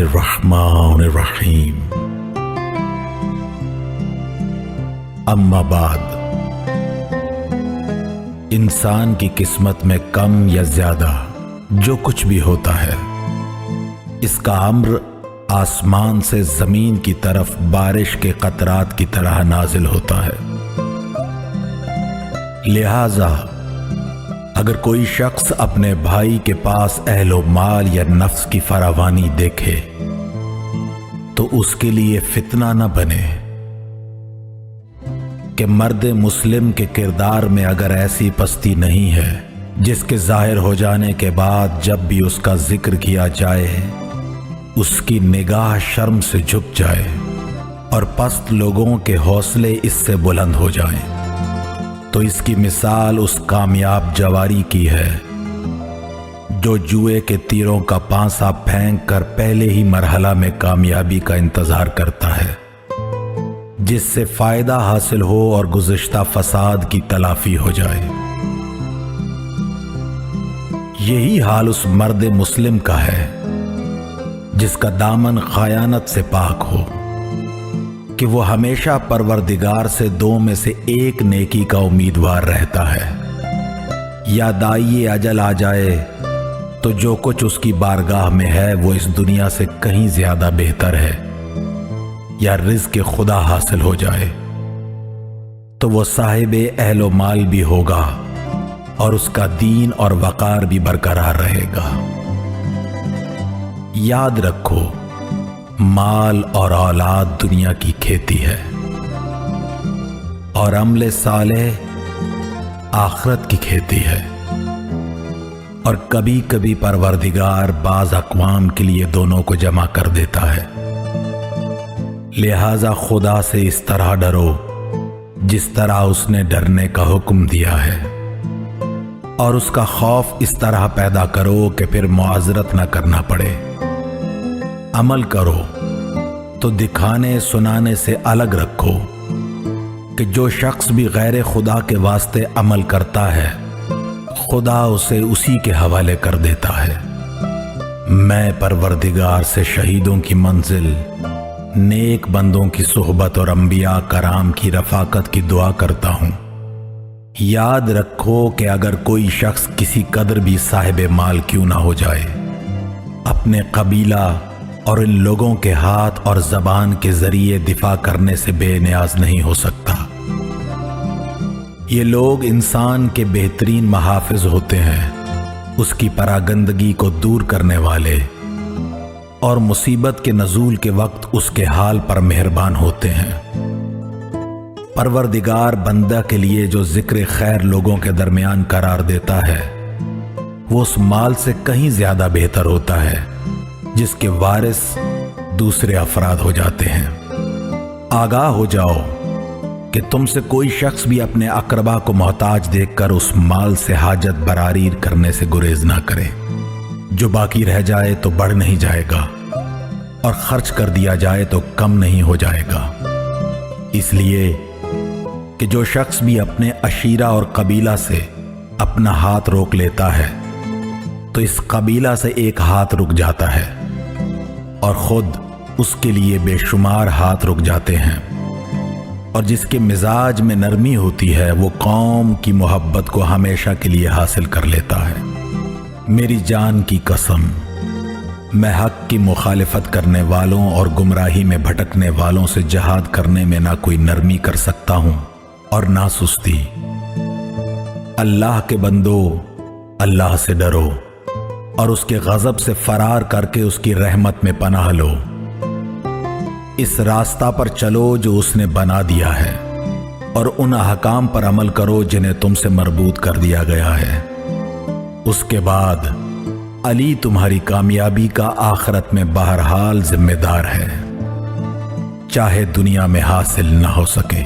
बिस्मिल्लाहिर्रहमानिर्रहीम। अम्मा बाद, इंसान की किस्मत में कम या ज्यादा जो कुछ भी होता है, इसका अम्र आसमान से जमीन की तरफ बारिश के कतरात की तरह नाजिल होता है। लिहाजा अगर कोई शख्स अपने भाई के पास अहलो माल या नफ्स की फरावानी देखे तो उसके लिए फितना न बने कि मर्द मुस्लिम के किरदार में अगर ऐसी पस्ती नहीं है जिसके जाहिर हो जाने के बाद जब भी उसका जिक्र किया जाए उसकी निगाह शर्म से झुक जाए और पस्त लोगों के हौसले इससे बुलंद हो जाएं। तो इसकी मिसाल उस कामयाब जवारी की है जो जुए के तीरों का पांसा फेंक कर पहले ही मरहला में कामयाबी का इंतजार करता है, जिससे फायदा हासिल हो और गुज़िश्ता फसाद की तलाफी हो जाए। यही हाल उस मर्द मुस्लिम का है जिसका दामन खयानत से पाक हो कि वो हमेशा परवरदिगार से दो में से एक नेकी का उम्मीदवार रहता है। या दाई अजल आ जाए तो जो कुछ उसकी बारगाह में है वो इस दुनिया से कहीं ज्यादा बेहतर है, या रिज़्क़ खुदा हासिल हो जाए तो वो साहिबे अहलो माल भी होगा और उसका दीन और वक़ार भी बरकरार रहेगा। याद रखो, माल और औलाद दुनिया की खेती है और अमले सालेह आखिरत की खेती है। और कभी कभी परवरदिगार बाज़ अक़वाम के लिए दोनों को जमा कर देता है। लिहाजा खुदा से इस तरह डरो जिस तरह उसने डरने का हुक्म दिया है, और उसका खौफ इस तरह पैदा करो कि फिर मुआज़रत न करना पड़े। अमल करो तो दिखाने सुनाने से अलग रखो कि जो शख्स भी गैर खुदा के वास्ते अमल करता है खुदा उसे उसी के हवाले कर देता है। मैं परवरदिगार से शहीदों की मंजिल, नेक बंदों की सुहबत और अंबिया कराम की रफाकत की दुआ करता हूँ। याद रखो कि अगर कोई शख्स किसी कदर भी साहिब माल क्यों ना हो जाए, अपने कबीला और इन लोगों के हाथ और जबान के जरिए दिफा करने से बेनियाज नहीं हो सकता। ये लोग इंसान के बेहतरीन महाफिज होते हैं, उसकी परागंदगी को दूर करने वाले, और मुसीबत के नजूल के वक्त उसके हाल पर मेहरबान होते हैं। परवरदिगार बंदा के लिए जो जिक्र खैर लोगों के दरमियान करार देता है वो उस माल से कहीं ज्यादा बेहतर होता है जिसके वारिस दूसरे अफराद हो जाते हैं। आगाह हो जाओ कि तुमसे कोई शख्स भी अपने अकरबा को मोहताज देखकर उस माल से हाजत बरारी करने से गुरेज ना करे। जो बाकी रह जाए तो बढ़ नहीं जाएगा और खर्च कर दिया जाए तो कम नहीं हो जाएगा। इसलिए कि जो शख्स भी अपने अशीरा और कबीला से अपना हाथ रोक लेता है तो इस कबीला से एक हाथ रुक जाता है और खुद उसके लिए बेशुमार हाथ रुक जाते हैं। और जिसके मिजाज में नरमी होती है वो कौम की मोहब्बत को हमेशा के लिए हासिल कर लेता है। मेरी जान की कसम, मैं हक की मुखालिफत करने वालों और गुमराही में भटकने वालों से जहाद करने में ना कोई नरमी कर सकता हूं और ना सुस्ती। अल्लाह के बंदो, अल्लाह से डरो और उसके गजब से फरार करके उसकी रहमत में पनाह लो। इस रास्ता पर चलो जो उसने बना दिया है और उन अहकाम पर अमल करो जिन्हें तुमसे मरबूत कर दिया गया है। उसके बाद अली तुम्हारी कामयाबी का आखिरत में बहरहाल जिम्मेदार है, चाहे दुनिया में हासिल न हो सके।